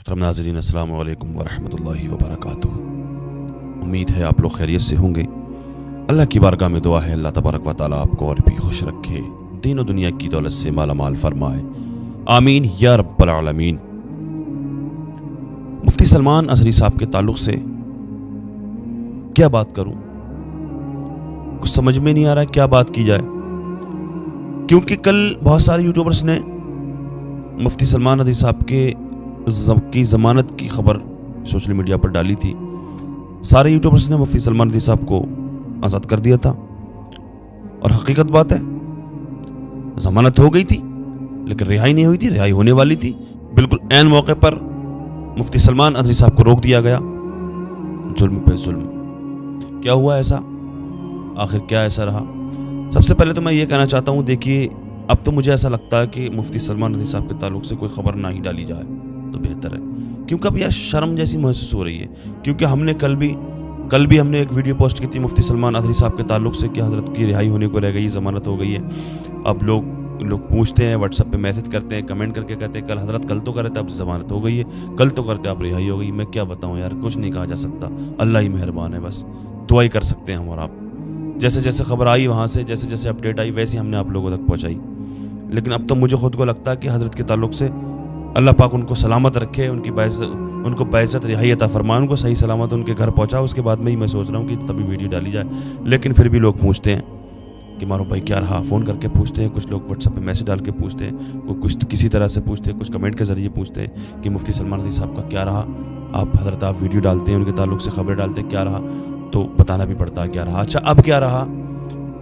मोहतरम नाज़रीन, अस्सलामु अलैकुम वरहमतुल्लाहि वबरकातुहू। उम्मीद है आप लोग खैरियत से होंगे। अल्लाह की बारगाह में दुआ है, अल्लाह तबारक व तआला आपको और भी खुश रखे, दीन और दुनिया की दौलत से माला माल फरमाए, आमीन या रब्बल आलमीन। मुफ्ती सलमान अज़हरी साहब के ताल्लुक़ से क्या बात करूं, कुछ समझ में नहीं आ रहा है क्या बात की जाए, क्योंकि कल बहुत सारे यूट्यूबर्स ने मुफ्ती सलमान अज़हरी साहब की ज़मानत की खबर सोशल मीडिया पर डाली थी। सारे यूट्यूबर्स ने मुफ्ती सलमान अज़हरी साहब को आज़ाद कर दिया था, और हकीकत बात है ज़मानत हो गई थी लेकिन रिहाई नहीं हुई थी, रिहाई होने वाली थी। बिल्कुल ऐन मौके पर मुफ्ती सलमान अज़हरी साहब को रोक दिया गया। जुल्म पे जुल्म। क्या हुआ ऐसा, आखिर क्या ऐसा रहा? सबसे पहले तो मैं ये कहना चाहता हूँ, देखिए अब तो मुझे ऐसा लगता है कि मुफ्ती सलमान अज़हरी साहब के ताल्लुक़ से कोई ख़बर ना ही डाली जाए तो बेहतर है, क्योंकि अब यार शर्म जैसी महसूस हो रही है। क्योंकि हमने कल भी हमने एक वीडियो पोस्ट की थी मुफ्ती सलमान अज़हरी साहब के ताल्लुक़ से कि हज़रत की रिहाई होने को रह गई, ज़मानत हो गई है। अब लोग पूछते हैं, व्हाट्सएप पे मैसेज करते हैं, कमेंट करके कहते हैं कल तो कर रहे थे, अब ज़मानत हो गई है, कल तो करते अब रिहाई हो गई। मैं क्या बताऊँ यार, कुछ नहीं कहा जा सकता, अल्लाह ही मेहरबान है, बस दुआ ही कर सकते हैं हम और आप। जैसे जैसे खबर आई वहाँ से, जैसे जैसे अपडेट आई वैसे हमने आप लोगों तक पहुँचाई। लेकिन अब तो मुझे खुद को लगता है कि हज़रत के ताल्लुक़ से अल्लाह पाक उनको सलामत रखे, उनको बाइज़्ज़त रिहाई अता फरमाए, उनको सही सलामत उनके घर पहुँचा। उसके बाद में ही मैं सोच रहा हूँ कि तभी वीडियो डाली जाए। लेकिन फिर भी लोग पूछते हैं कि मारो भाई क्या रहा, फ़ोन करके पूछते हैं, कुछ लोग व्हाट्सएप पे मैसेज डाल के पूछते हैं, कुछ किसी तरह से पूछते हैं, कुछ कमेंट के ज़रिए पूछते हैं कि मुफ्ती सलमान अज़हरी साहब का क्या रहा। आप वीडियो डालते हैं, उनके ताल्लुक़ से खबर डालते हैं, क्या रहा, तो बताना भी पड़ता है क्या रहा। अच्छा, अब क्या रहा,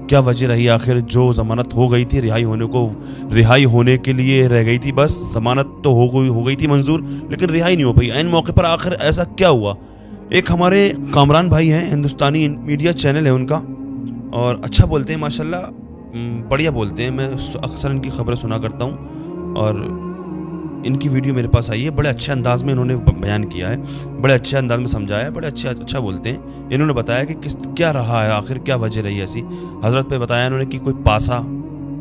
क्या वजह रही आखिर? जो ज़मानत हो गई थी, रिहाई होने के लिए रह गई थी, बस ज़मानत तो हो गई थी मंजूर, लेकिन रिहाई नहीं हो पाई। ऐन मौके पर आखिर ऐसा क्या हुआ? एक हमारे कामरान भाई हैं, हिंदुस्तानी मीडिया चैनल है उनका, और अच्छा बोलते हैं माशाल्लाह, बढ़िया बोलते हैं। मैं अक्सर इनकी खबरें सुना करता हूँ और इनकी वीडियो मेरे पास आई है। बड़े अच्छे अंदाज में इन्होंने बयान किया है, बड़े अच्छे अंदाज में समझाया है, बड़े अच्छा बोलते हैं। इन्होंने बताया कि क्या रहा है आखिर, क्या वजह रही ऐसी। हज़रत पे बताया इन्होंने कि कोई पासा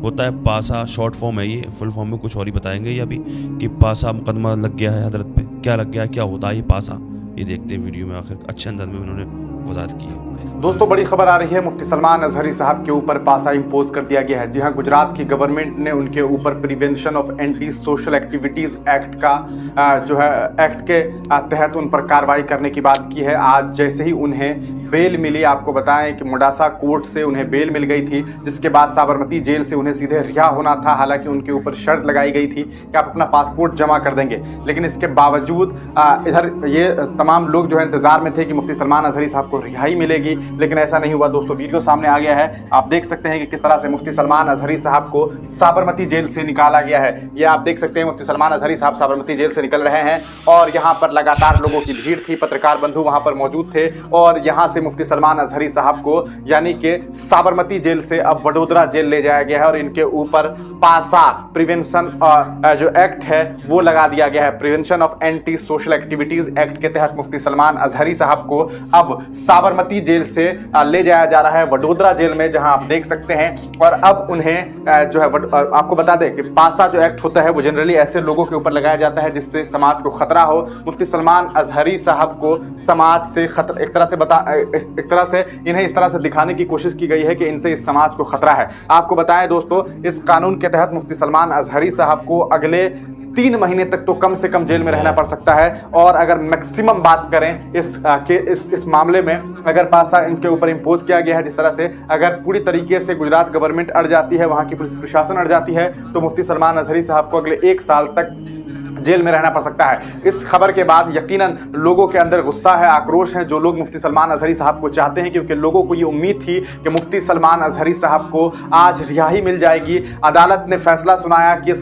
होता है, पासा शॉर्ट फॉर्म है, ये फुल फॉर्म में कुछ और ही बताएंगे ये अभी, कि पासा मुकदमा लग गया है हज़रत पे। क्या लग गया है, क्या होता है ये पासा, ये देखते हैं वीडियो में। आखिर अच्छे अंदाज में उन्होंने वजाहत की है। दोस्तों, बड़ी खबर आ रही है, मुफ्ती सलमान अज़हरी साहब के ऊपर पासा इम्पोज कर दिया गया है। जी हाँ, गुजरात की गवर्नमेंट ने उनके ऊपर prevention of anti social activities act का एक्ट के तहत उन पर कार्रवाई करने की बात की है। आज जैसे ही उन्हें बेल मिली, आपको बताएं कि मोडासा कोर्ट से उन्हें बेल मिल गई थी, जिसके बाद साबरमती जेल से उन्हें सीधे रिहा होना था। हालांकि उनके ऊपर शर्त लगाई गई थी कि आप अपना पासपोर्ट जमा कर देंगे, लेकिन इसके बावजूद इधर ये तमाम लोग जो है इंतजार में थे कि मुफ्ती सलमान अज़हरी साहब को रिहाई मिलेगी, लेकिन ऐसा नहीं हुआ। दोस्तों, वीडियो सामने आ गया है, आप देख सकते हैं कि किस तरह से मुफ्ती सलमान अज़हरी साहब को साबरमती जेल से निकाला गया है। ये आप देख सकते हैं, मुफ्ती सलमान अज़हरी साहब साबरमती जेल से निकल रहे हैं, और यहाँ पर लगातार लोगों की भीड़ थी, पत्रकार बंधु वहाँ पर मौजूद थे, और यहाँ से मुफ्ती सलमान अज़हरी साहब को यानी कि साबरमती जेल से अब वडोदरा जेल ले जाया गया है, और इनके ऊपर पासा प्रिवेंशन जो एक्ट है वो लगा दिया गया है। Prevention of anti social activities act के तहत मुफ्ती सलमान अज़हरी साहब को अब साबरमती जेल से ले जाया जा रहा है वडोदरा जेल में, जहां आप देख सकते हैं। और अब उन्हें जो है आपको बता दें कि पासा जो एक्ट होता है वो जनरली ऐसे लोगों के ऊपर लगाया जाता है जिससे समाज को खतरा हो। मुफ्ती सलमान अज़हरी साहब को समाज से खतरा, एक तरह से इन्हें इस तरह से दिखाने की कोशिश की गई है कि इनसे इस समाज को खतरा है। आपको बताएं दोस्तों, इस कानून के तहत मुफ्ती सलमान अज़हरी साहब को अगले 3 महीने तक तो कम से कम जेल में रहना पड़ सकता है। और अगर मैक्सिमम बात करें इस मामले में, अगर पासा इनके ऊपर इम्पोज किया गया है जिस तरह से, अगर पूरी तरीके से गुजरात गवर्नमेंट अड़ जाती है, वहां की पुलिस प्रशासन अड़ जाती है, तो मुफ्ती सलमान अज़हरी साहब को अगले 1 साल तक जेल में रहना पड़ सकता है। इस खबर के बाद यकीनन लोगों के अंदर गुस्सा है, आक्रोश है, जो लोग मुफ्ती सलमान अज़हरी साहब को चाहते हैं, क्योंकि लोगों को ये उम्मीद थी कि मुफ्ती सलमान अज़हरी साहब को आज रिहाई मिल जाएगी। अदालत ने फैसला सुनाया कि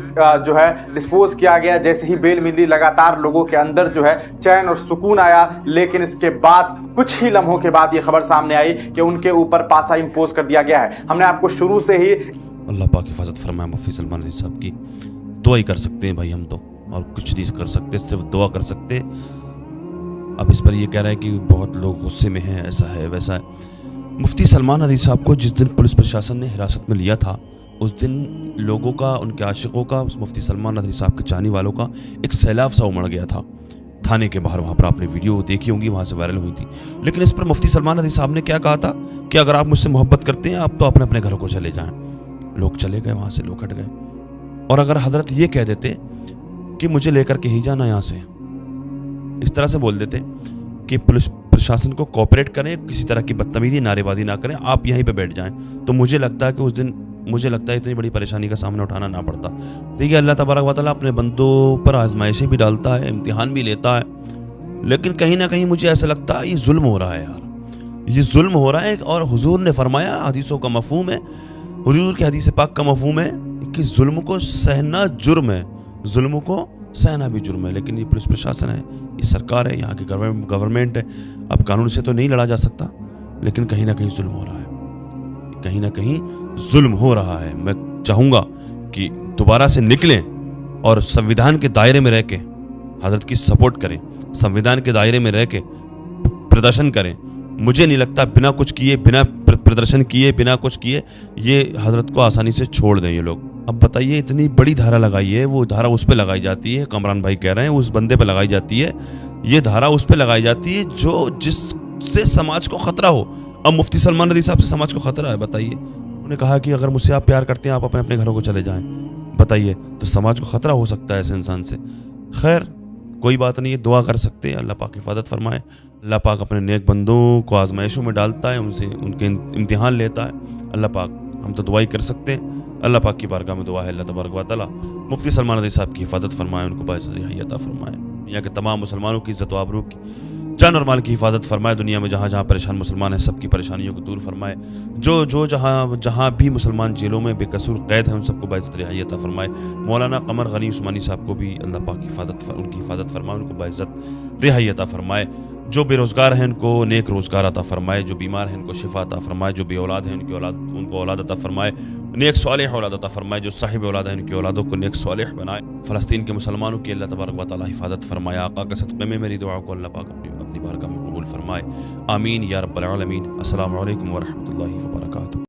जो है डिस्पोज किया गया। जैसे ही बेल मिली, लगातार लोगों के अंदर जो है चैन और सुकून आया। लेकिन इसके बाद कुछ ही लम्हों के बाद ये खबर सामने आई कि उनके ऊपर पासा इम्पोज कर दिया गया है। हमने आपको शुरू से ही अल्लाह पाक हिफाजत फरमाए मुफ्ती सलमान अज़हरी साहब की। दुआ ही कर सकते हैं भाई हम तो, और कुछ नहीं कर सकते, सिर्फ दुआ कर सकते। अब इस पर ये कह रहे हैं कि बहुत लोग गुस्से में हैं, ऐसा है वैसा है। मुफ्ती सलमान अज़हरी साहब को जिस दिन पुलिस प्रशासन ने हिरासत में लिया था, उस दिन लोगों का, उनके आशिकों का, मुफ्ती सलमान अज़हरी साहब के चाहने वालों का एक सैलाब सा उमड़ गया था। थाने के बाहर, वहाँ पर आपने वीडियो देखी होंगी, वहाँ से वायरल हुई थी। लेकिन इस पर मुफ्ती सलमान नदवी साहब ने क्या कहा था कि अगर आप मुझसे मोहब्बत करते हैं आप तो अपने अपने घरों को चले जाएं। लोग चले गए, वहाँ से लोग हट गए। और अगर हजरत ये कह देते कि मुझे लेकर के ही जाना यहाँ से, इस तरह से बोल देते कि पुलिस प्रशासन को कोऑपरेट करें, किसी तरह की बदतमीजी नारेबाजी ना करें, आप यहीं पे बैठ जाएं, तो मुझे लगता है कि उस दिन इतनी बड़ी परेशानी का सामना उठाना ना पड़ता। देखिए, अल्लाह तबारक व तआला अपने बंदों पर आजमाइशें भी डालता है, इम्तिहान भी लेता है, लेकिन कहीं ना कहीं मुझे ऐसा लगता है ये जुल्म हो रहा है यार, ये जुल्म हो रहा है। और हुजूर ने फरमाया, हदीसों का मफहूम है, हुजूर की हदीस पाक का मफहूम है कि जुल्म को सहना जुर्म है, जुल्म को सहना भी जुर्म है। लेकिन ये पुलिस प्रशासन है, ये सरकार है, यहाँ की गवर्नमेंट है, अब कानून से तो नहीं लड़ा जा सकता, लेकिन कहीं ना कहीं जुल्म हो रहा है, कहीं ना कहीं जुल्म हो रहा है। मैं चाहूँगा कि दोबारा से निकलें और संविधान के दायरे में रह के हजरत की सपोर्ट करें, संविधान के दायरे में रह के प्रदर्शन करें। मुझे नहीं लगता बिना कुछ किए, बिना प्रदर्शन किए, बिना कुछ किए ये हजरत को आसानी से छोड़ दें ये लोग। अब बताइए, इतनी बड़ी धारा लगाई है, वो धारा उस पर लगाई जाती है, कमरान भाई कह रहे हैं उस बंदे पर लगाई जाती है, ये धारा उस पर लगाई जाती है जो जिससे समाज को खतरा हो। अब मुफ्ती सलमान नदवी साहब से समाज को खतरा है, बताइए। उन्होंने कहा कि अगर मुझसे आप प्यार करते हैं आप अपने अपने घरों को चले जाएं, बताइए, तो समाज को खतरा हो सकता है ऐसे इंसान से। खैर, कोई बात नहीं है, दुआ कर सकते हैं, अल्लाह पाक हिफाजत फरमाए। अल्लाह पाक अपने नेक बंदों को आजमाइशों में डालता है, उनके इम्तिहान लेता है। अल्लाह पाक, हम तो दुआ ही कर सकते हैं, अल्लाह पाक की बारगाह में दुआ है, अल्लाह तबारक व तआला मुफ्ती सलमान नदवी साहब की हिफाजत फरमाए, उनको बाइज़्ज़त रिहाई अता फरमाए, दुनिया के तमाम मुसलमानों की इज़्ज़त व आबरू की, जान और माल की हिफाजत फरमाए, दुनिया में जहाँ जहाँ परेशान मुसलमान हैं सबकी परेशानियों को दूर फरमाए, जो जहाँ भी मुसलमान जेलों में बेकसूर कैद हैं उन सबको बाइज़्ज़त रिहाई अता फरमाए। मौलाना कमर गनी उस्मानी साहब को भी अल्लाह पाक उनकी हिफाजत फरमाए, उनको बाइज़्ज़त रिहाई अता फरमाए। जो बेरोज़गार हैं उनको नेक रोज़गार अता फरमाए, जो बीमार हैं उनको शिफा अता फरमाए, जो बे औलाद हैं उनको औलाद अता फरमाए, नेक सालेह औलाद अता फरमाए, जो साहिब औलाद हैं उनकी औलादों को नेक सालेह बनाए। फ़लस्तीन के मुसलमानों की अल्लाह तबारक व तआला हिफाजत फरमाए। आका के सदक़े में मेरी दुआ को अल्लाह पाक अपनी बारगाह में कबूल फरमाए। आमीन या रब्बल आलमीन। अस्सलामु अलैकुम व रहमतुल्लाहि व बरकातुहू।